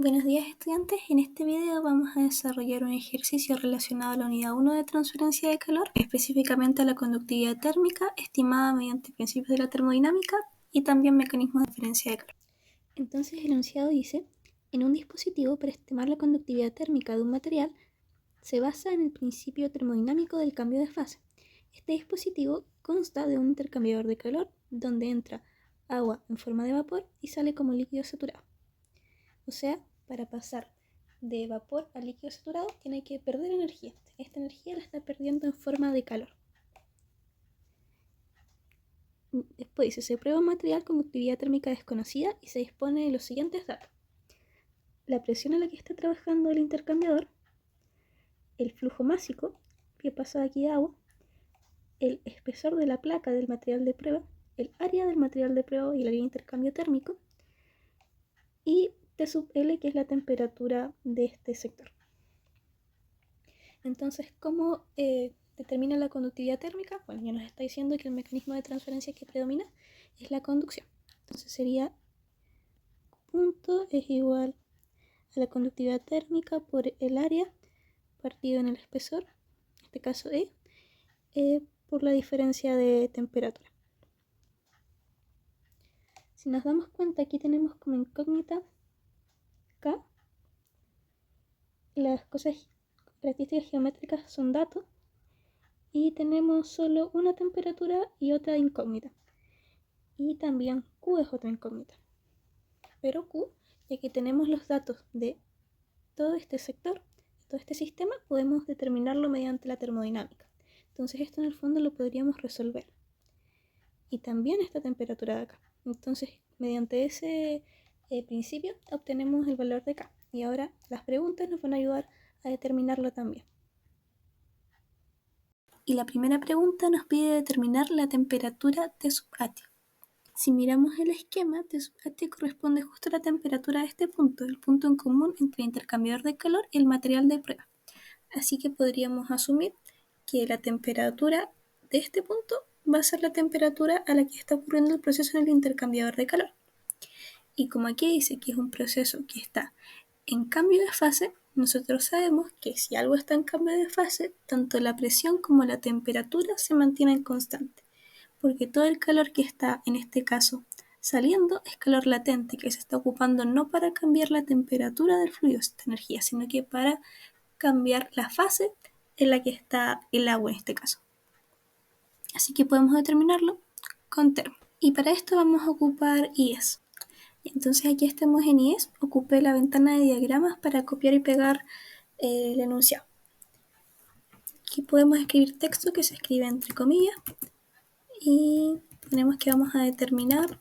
Buenos días estudiantes, en este video vamos a desarrollar un ejercicio relacionado a la unidad 1 de transferencia de calor, específicamente a la conductividad térmica estimada mediante principios de la termodinámica y también mecanismos de transferencia de calor. Entonces el enunciado dice, en un dispositivo para estimar la conductividad térmica de un material se basa en el principio termodinámico del cambio de fase. Este dispositivo consta de un intercambiador de calor donde entra agua en forma de vapor y sale como líquido saturado. O sea, para pasar de vapor a líquido saturado tiene que perder energía. Esta energía la está perdiendo en forma de calor. Después dice, se prueba un material con conductividad térmica desconocida y se dispone de los siguientes datos. La presión a la que está trabajando el intercambiador, el flujo másico que pasa de aquí de agua, el espesor de la placa del material de prueba, el área del material de prueba y el área de intercambio térmico, y T sub L, que es la temperatura de este sector. Entonces, ¿cómo determina la conductividad térmica? Bueno, ya nos está diciendo que el mecanismo de transferencia que predomina es la conducción. Entonces sería punto es igual a la conductividad térmica por el área partido en el espesor, en este caso por la diferencia de temperatura. Si nos damos cuenta, aquí tenemos como incógnita K. Las características geométricas son datos y tenemos solo una temperatura y otra incógnita. Y también Q es otra incógnita. Pero Q, ya que tenemos los datos de todo este sector, todo este sistema, podemos determinarlo mediante la termodinámica. Entonces esto en el fondo lo podríamos resolver. Y también esta temperatura de acá. Entonces, mediante ese principio obtenemos el valor de K. Y ahora las preguntas nos van a ayudar a determinarlo también. Y la primera pregunta nos pide determinar la temperatura T sub AT. Si miramos el esquema, T sub AT corresponde justo a la temperatura de este punto, el punto en común entre el intercambiador de calor y el material de prueba. Así que podríamos asumir que la temperatura de este punto va a ser la temperatura a la que está ocurriendo el proceso en el intercambiador de calor. Y como aquí dice que es un proceso que está en cambio de fase, nosotros sabemos que si algo está en cambio de fase, tanto la presión como la temperatura se mantienen constantes, porque todo el calor que está, en este caso, saliendo es calor latente, que se está ocupando no para cambiar la temperatura del fluido, esta energía, sino que para cambiar la fase en la que está el agua en este caso. Así que podemos determinarlo con termo. Y para esto vamos a ocupar IES. Entonces aquí estamos en IES, ocupé la ventana de diagramas para copiar y pegar el enunciado. Aquí podemos escribir texto que se escribe entre comillas y ponemos que vamos a determinar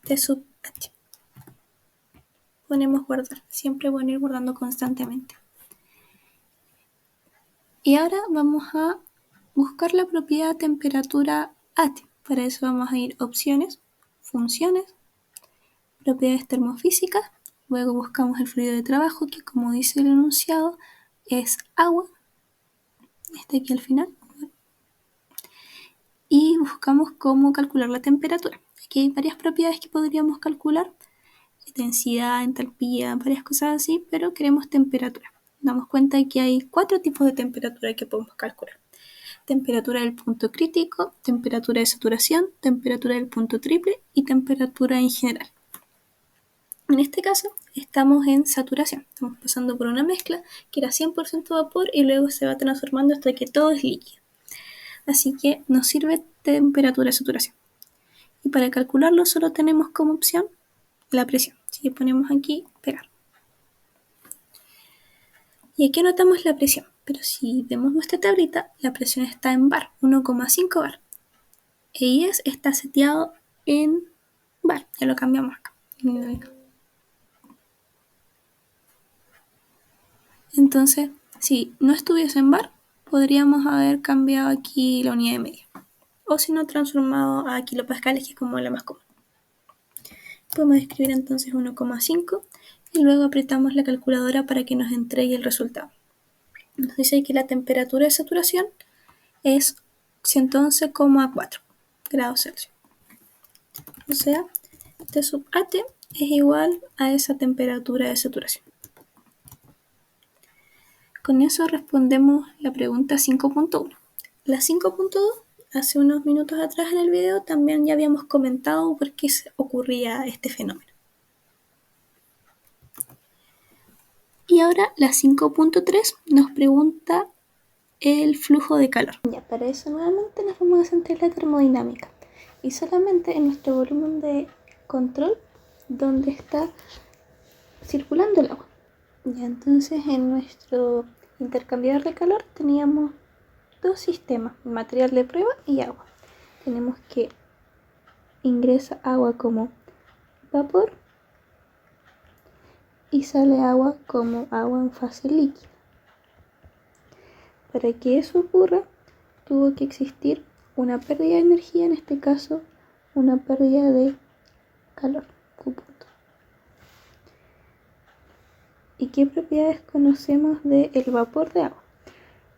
T sub H. Ponemos guardar, siempre bueno ir guardando constantemente. Y ahora vamos a buscar la propiedad temperatura AT. Para eso vamos a ir opciones, funciones, propiedades termofísicas, luego buscamos el fluido de trabajo que como dice el enunciado es agua, está aquí al final, y buscamos cómo calcular la temperatura. Aquí hay varias propiedades que podríamos calcular, densidad, entalpía, varias cosas así, pero queremos temperatura. Nos damos cuenta de que hay 4 tipos de temperatura que podemos calcular. Temperatura del punto crítico, temperatura de saturación, temperatura del punto triple y temperatura en general. En este caso estamos en saturación, estamos pasando por una mezcla que era 100% vapor y luego se va transformando hasta que todo es líquido. Así que nos sirve temperatura de saturación. Y para calcularlo solo tenemos como opción la presión. Así que ponemos aquí pegar. Y aquí anotamos la presión, pero si vemos nuestra tablita, la presión está en bar, 1,5 bar. E IES está seteado en bar, ya lo cambiamos acá. Entonces, si no estuviese en bar, podríamos haber cambiado aquí la unidad de medida. O si no, transformado a kilopascales, que es como la más común. Podemos escribir entonces 1,5 y luego apretamos la calculadora para que nos entregue el resultado. Nos dice que la temperatura de saturación es 111,4 grados Celsius. O sea, T sub AT es igual a esa temperatura de saturación. Con eso respondemos la pregunta 5.1. La 5.2, hace unos minutos atrás en el video también ya habíamos comentado por qué ocurría este fenómeno. Y ahora la 5.3 nos pregunta el flujo de calor. Ya, para eso nuevamente nos vamos a centrar en la termodinámica y solamente en nuestro volumen de control donde está circulando el agua. Ya, entonces en nuestro intercambiador de calor teníamos dos sistemas, material de prueba y agua. Tenemos que ingresa agua como vapor y sale agua como agua en fase líquida. Para que eso ocurra, tuvo que existir una pérdida de energía, en este caso una pérdida de calor, Q punto. ¿Y qué propiedades conocemos del vapor de agua?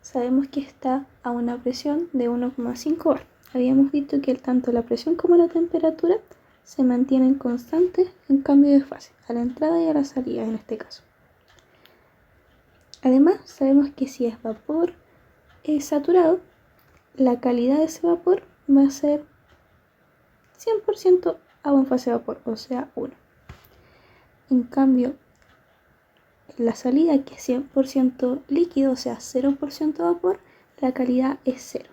Sabemos que está a una presión de 1,5 bar. Habíamos visto que tanto la presión como la temperatura se mantienen constantes en cambio de fase, a la entrada y a la salida en este caso. Además, sabemos que si es vapor saturado, la calidad de ese vapor va a ser 100% agua en fase de vapor, o sea, 1. En cambio, la salida, que es 100% líquido, o sea, 0% vapor, la calidad es 0.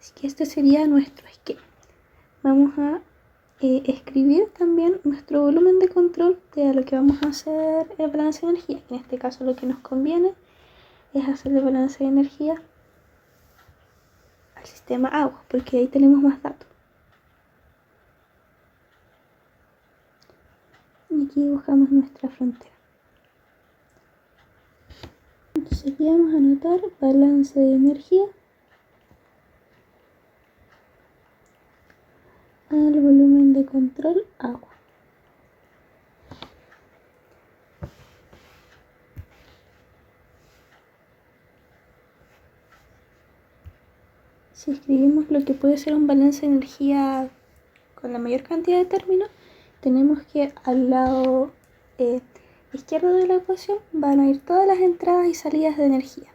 Así que este sería nuestro esquema. Vamos a escribir también nuestro volumen de control de lo que vamos a hacer el balance de energía. En este caso lo que nos conviene es hacer el balance de energía al sistema agua, porque ahí tenemos más datos. Y aquí dibujamos nuestra frontera. Entonces aquí vamos a anotar balance de energía al volumen de control agua. Si escribimos lo que puede ser un balance de energía con la mayor cantidad de términos, tenemos que al lado izquierdo de la ecuación van a ir todas las entradas y salidas de energía.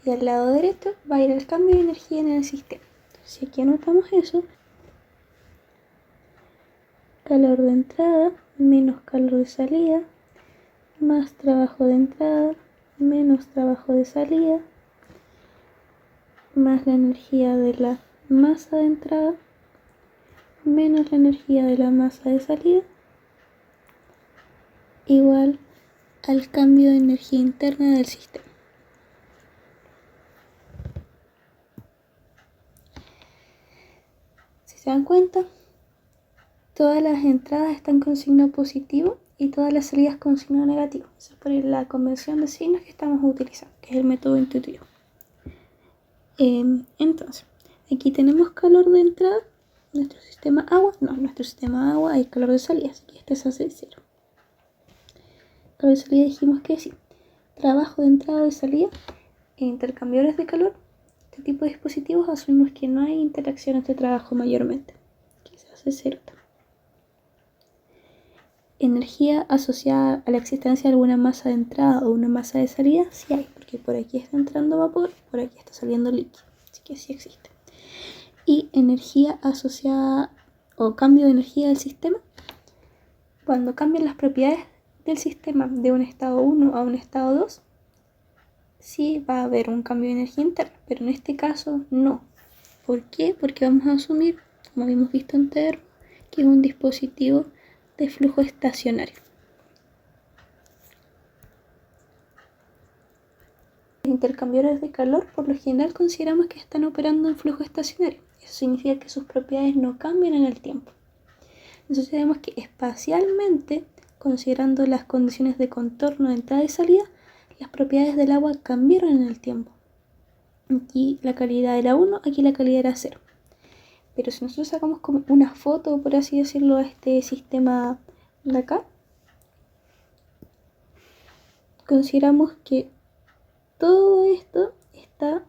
Y al lado derecho va a ir el cambio de energía en el sistema. Entonces, si aquí anotamos eso, calor de entrada menos calor de salida, más trabajo de entrada menos trabajo de salida, más la energía de la masa de entrada menos la energía de la masa de salida, igual al cambio de energía interna del sistema. Si se dan cuenta, todas las entradas están con signo positivo y todas las salidas con signo negativo. Esa es por la convención de signos que estamos utilizando, que es el método intuitivo. Entonces, aquí tenemos calor de entrada, nuestro sistema agua hay calor de salida, así que este se hace 0. Calor de salida dijimos que sí. Trabajo de entrada y salida en intercambiadores de calor, este tipo de dispositivos asumimos que no hay interacciones de trabajo mayormente, que se hace 0 también. Energía asociada a la existencia de alguna masa de entrada o una masa de salida, sí hay, porque por aquí está entrando vapor, por aquí está saliendo líquido, así que sí existe. Y energía asociada o cambio de energía del sistema, cuando cambian las propiedades del sistema de un estado 1 a un estado 2, sí va a haber un cambio de energía interna, pero en este caso no. ¿Por qué? Porque vamos a asumir, como habíamos visto anteriormente, que es un dispositivo de flujo estacionario. Los intercambiadores de calor por lo general consideramos que están operando en flujo estacionario. Eso significa que sus propiedades no cambian en el tiempo. Entonces sabemos que espacialmente, considerando las condiciones de contorno de entrada y salida, las propiedades del agua cambiaron en el tiempo. Aquí la calidad era 1, aquí la calidad era 0. Pero si nosotros sacamos como una foto, por así decirlo, a este sistema de acá, consideramos que todo esto está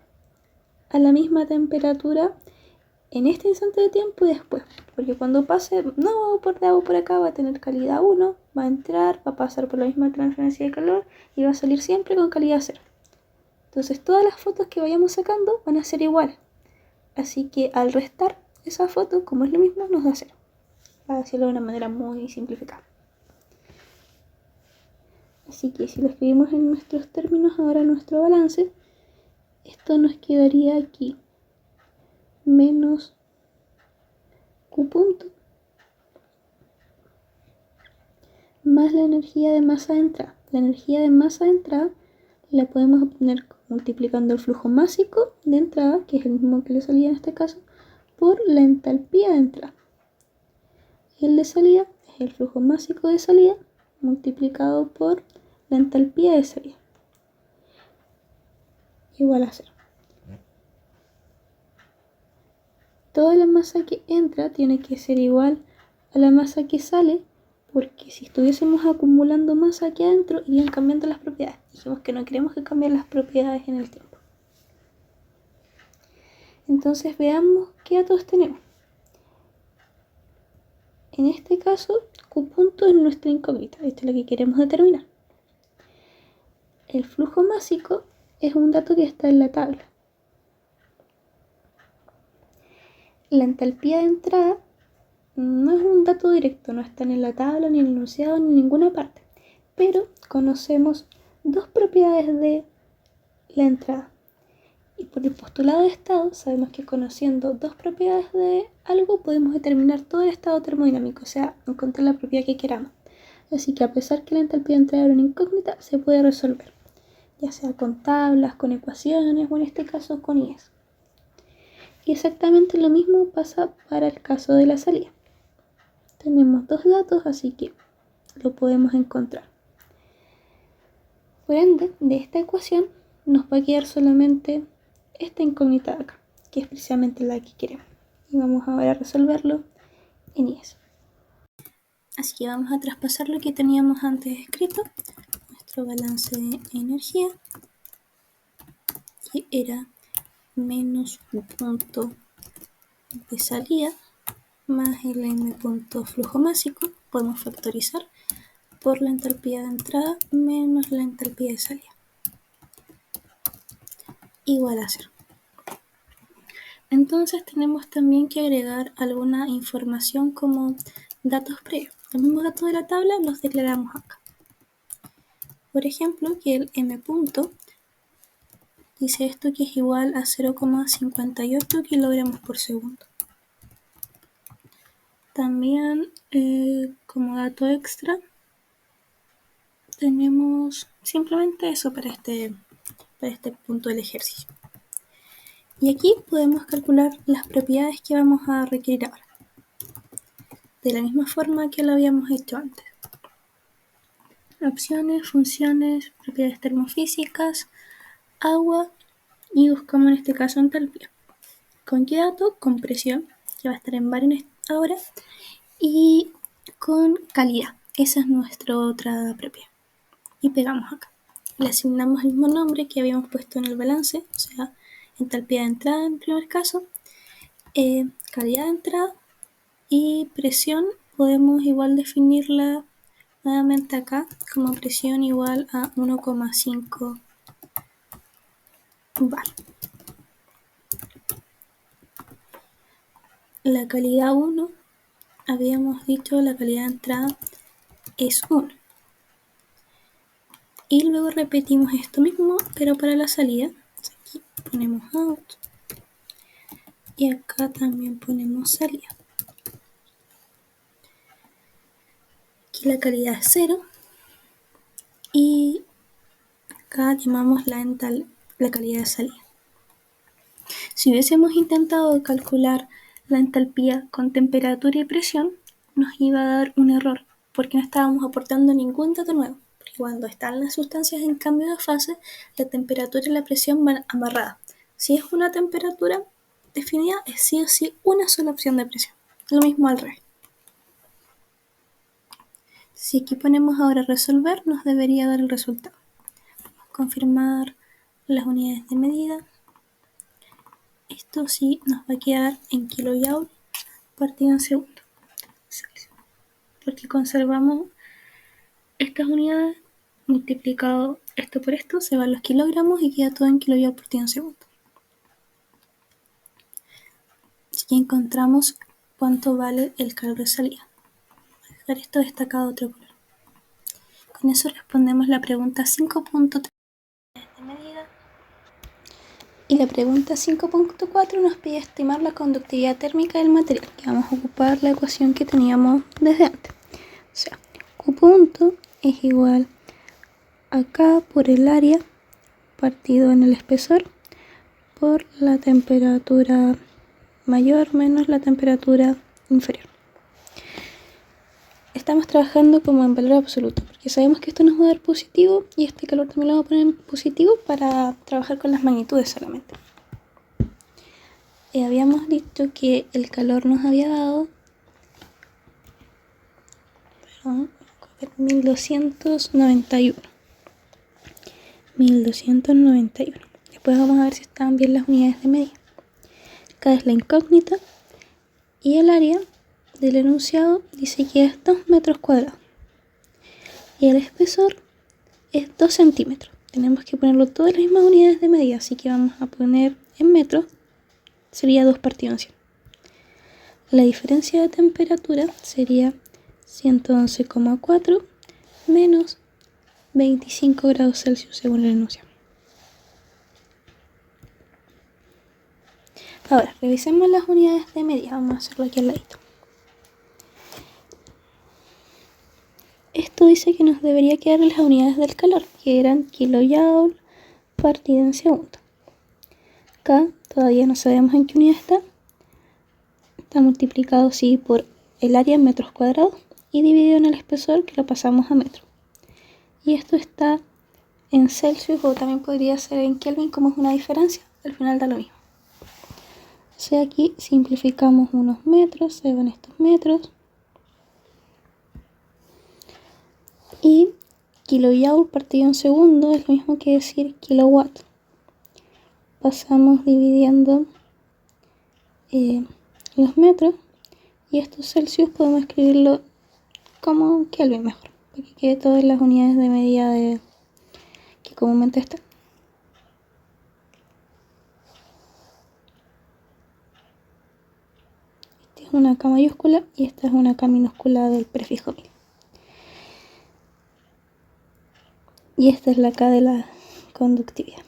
a la misma temperatura en este instante de tiempo y después, porque cuando pase, no por de agua por acá, va a tener calidad 1, va a entrar, va a pasar por la misma transferencia de calor y va a salir siempre con calidad 0. Entonces todas las fotos que vayamos sacando van a ser iguales. Así que al restar esa foto, como es lo mismo, nos da 0. Para decirlo de una manera muy simplificada. Así que si lo escribimos en nuestros términos, ahora nuestro balance, esto nos quedaría aquí. Menos Q punto más la energía de masa de entrada. La energía de masa de entrada la podemos obtener multiplicando el flujo másico de entrada, que es el mismo que le salía en este caso, por la entalpía de entrada. Y el de salida es el flujo másico de salida multiplicado por la entalpía de salida, igual a 0. Toda la masa que entra tiene que ser igual a la masa que sale, porque si estuviésemos acumulando masa aquí adentro, irían cambiando las propiedades. Dijimos que no queremos que cambien las propiedades en el tiempo. Entonces veamos qué datos tenemos. En este caso, Q punto es nuestra incógnita, esto es lo que queremos determinar. El flujo másico es un dato que está en la tabla. La entalpía de entrada no es un dato directo, no está ni en la tabla, ni en el enunciado, ni en ninguna parte. Pero conocemos dos propiedades de la entrada. Y por el postulado de estado sabemos que conociendo dos propiedades de algo podemos determinar todo el estado termodinámico, o sea, encontrar la propiedad que queramos. Así que a pesar que la entalpía de entrada era una incógnita, se puede resolver, ya sea con tablas, con ecuaciones o en este caso con IES. Y exactamente lo mismo pasa para el caso de la salida. Tenemos dos datos, así que lo podemos encontrar. Por ende, de esta ecuación nos va a quedar solamente esta incógnita de acá, que es precisamente la que queremos. Y vamos ahora a resolverlo en IES. Así que vamos a traspasar lo que teníamos antes escrito, nuestro balance de energía, que era menos U punto de salida más el M punto flujo másico, podemos factorizar por la entalpía de entrada menos la entalpía de salida, igual a 0. Entonces tenemos también que agregar alguna información como datos previos. Los mismos datos de la tabla los declaramos acá. Por ejemplo, que el M punto dice esto que es igual a 0,58 kilogramos por segundo. También como dato extra tenemos simplemente eso para este punto del ejercicio. Y aquí podemos calcular las propiedades que vamos a requerir ahora, de la misma forma que lo habíamos hecho antes. Opciones, funciones, propiedades termofísicas, agua y buscamos en este caso entalpía. ¿Con qué dato? Con presión, que va a estar en bar ahora, y con calidad. Esa es nuestra otra propiedad. Y pegamos acá. Le asignamos el mismo nombre que habíamos puesto en el balance, o sea, entalpía de entrada en el primer caso, calidad de entrada y presión podemos igual definirla nuevamente acá como presión igual a 1,5 bar. La calidad 1, habíamos dicho la calidad de entrada es 1. Y luego repetimos esto mismo, pero para la salida. Aquí ponemos out. Y acá también ponemos salida. Aquí la calidad es 0. Y acá llamamos la calidad de salida. Si hubiésemos intentado calcular la entalpía con temperatura y presión, nos iba a dar un error, porque no estábamos aportando ningún dato nuevo. Porque cuando están las sustancias en cambio de fase, la temperatura y la presión van amarradas. Si es una temperatura definida, es sí o sí una sola opción de presión. Lo mismo al revés. Si aquí ponemos ahora resolver, nos debería dar el resultado. Confirmar las unidades de medida. Esto sí nos va a quedar en kilojoule partido en segundo, porque conservamos estas unidades multiplicado esto por esto, se van los kilogramos y queda todo en kilojoule partido en segundo. Así que encontramos cuánto vale el calor de salida. Voy a dejar esto destacado de otro color. Con eso respondemos la pregunta 5.3 de medida. Y la pregunta 5.4 nos pide estimar la conductividad térmica del material, que vamos a ocupar la ecuación que teníamos desde antes. O sea, Q punto es igual a K por el área partido en el espesor por la temperatura mayor menos la temperatura inferior. Estamos trabajando como en valor absoluto, porque sabemos que esto nos va a dar positivo y este calor también lo vamos a poner en positivo para trabajar con las magnitudes solamente. Habíamos dicho que el calor nos había dado 1291. Después vamos a ver si estaban bien las unidades de medida. Acá es la incógnita y el área del enunciado dice que es 2 metros cuadrados y el espesor es 2 centímetros. Tenemos que ponerlo todas las mismas unidades de medida, así que vamos a poner en metros, sería 2 partido en 100. La diferencia de temperatura sería 111,4 menos 25 grados Celsius según el enunciado. Ahora, revisemos las unidades de medida. Vamos a hacerlo aquí al ladito. Esto dice que nos debería quedar las unidades del calor, que eran kilojoule partido en segundo. Acá todavía no sabemos en qué unidad está. Está multiplicado sí por el área en metros cuadrados y dividido en el espesor, que lo pasamos a metro. Y esto está en Celsius, o también podría ser en Kelvin, como es una diferencia, al final da lo mismo. O sea, aquí simplificamos unos metros, se van estos metros. Y kilojoule partido en segundo es lo mismo que decir kilowatt. Pasamos dividiendo los metros, y estos Celsius podemos escribirlo como Kelvin mejor, para que quede todas las unidades de medida que comúnmente están. Esta es una K mayúscula y esta es una K minúscula del prefijo 1000. Y esta es la K de la conductividad.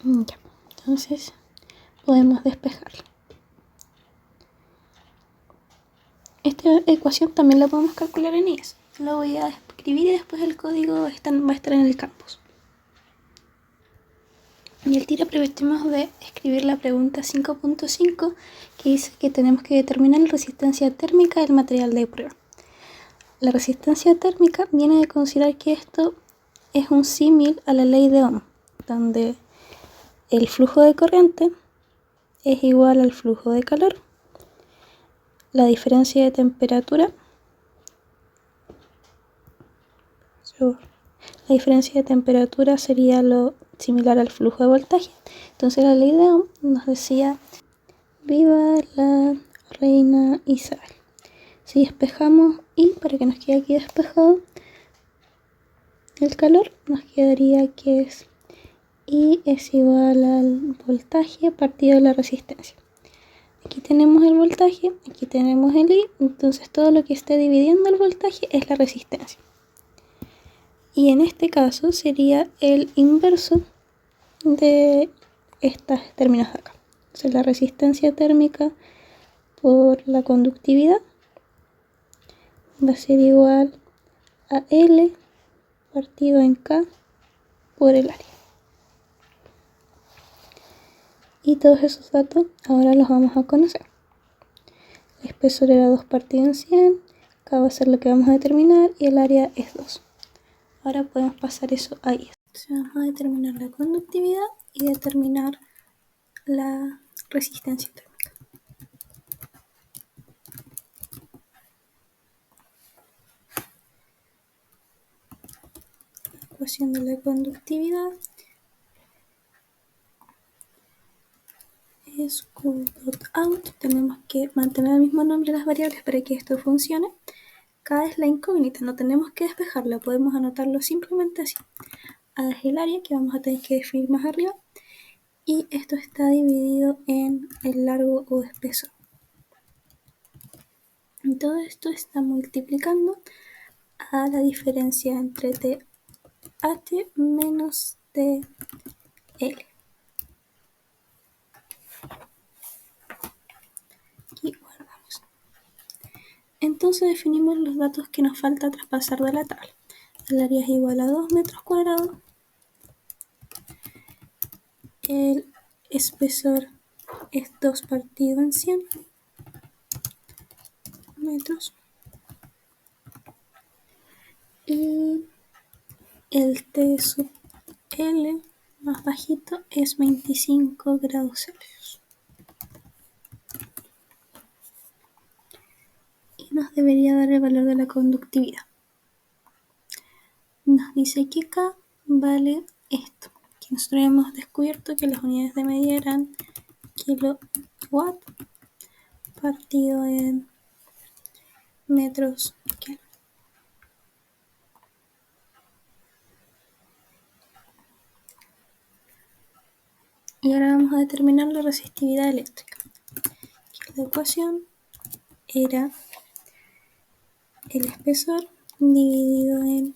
Ya, entonces podemos despejarla. Esta ecuación también la podemos calcular en IES. Lo voy a escribir y después el código va a estar en el campus. Y al tiro aprovechemos de escribir la pregunta 5.5, que dice que tenemos que determinar la resistencia térmica del material de prueba. La resistencia térmica viene de considerar que esto es un símil a la ley de Ohm, donde el flujo de corriente es igual al flujo de calor. La diferencia de temperatura sería lo similar al flujo de voltaje. Entonces la ley de Ohm nos decía: viva la reina Isabel. Si despejamos y para que nos quede aquí despejado el calor, nos quedaría que es I es igual al voltaje partido de la resistencia. Aquí tenemos el voltaje, aquí tenemos el I, entonces todo lo que esté dividiendo el voltaje es la resistencia. Y en este caso sería el inverso de estos términos de acá. Entonces la resistencia térmica por la conductividad va a ser igual a L partido en K por el área. Y todos esos datos ahora los vamos a conocer. El espesor era 2 partido en 100, K va a ser lo que vamos a determinar y el área es 2. Ahora podemos pasar eso ahí. Entonces vamos a determinar la conductividad y determinar la resistencia térmica. La ecuación de la conductividad sq.out, tenemos que mantener el mismo nombre de las variables para que esto funcione. K es la incógnita, no tenemos que despejarla, podemos anotarlo simplemente así. A es el área que vamos a tener que definir más arriba, y esto está dividido en el largo o espesor. Y todo esto está multiplicando a la diferencia entre TH menos TL. Y guardamos. Entonces definimos los datos que nos falta traspasar de la tabla. El área es igual a 2 metros cuadrados. El espesor es 2 partido en 100 metros. Y el T sub L más bajito es 25 grados Celsius. Y nos debería dar el valor de la conductividad. Nos dice que K vale esto. Que nosotros hemos descubierto que las unidades de medida eran kilowatt partido en metros Kelvin. Y ahora vamos a determinar la resistividad eléctrica. La ecuación era el espesor dividido en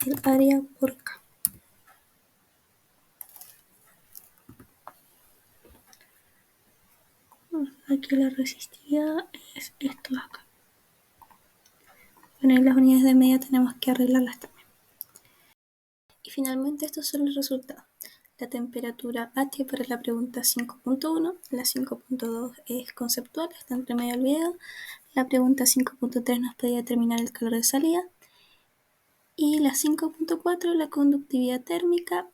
el área por K. Aquí la resistividad es esto de acá. Bueno, y las unidades de medida tenemos que arreglarlas también. Y finalmente estos son los resultados. La temperatura H para la pregunta 5.1, la 5.2 es conceptual, está entre medio del video. La pregunta 5.3 nos pedía determinar el calor de salida. Y la 5.4 la conductividad térmica.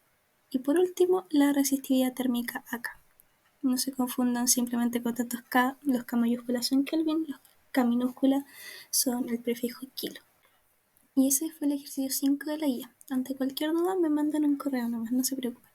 Y por último, la resistividad térmica acá. No se confundan simplemente con tantos K, los K mayúsculas son Kelvin, los K minúsculas son el prefijo kilo. Y ese fue el ejercicio 5 de la guía. Ante cualquier duda me mandan un correo nomás, no se preocupen.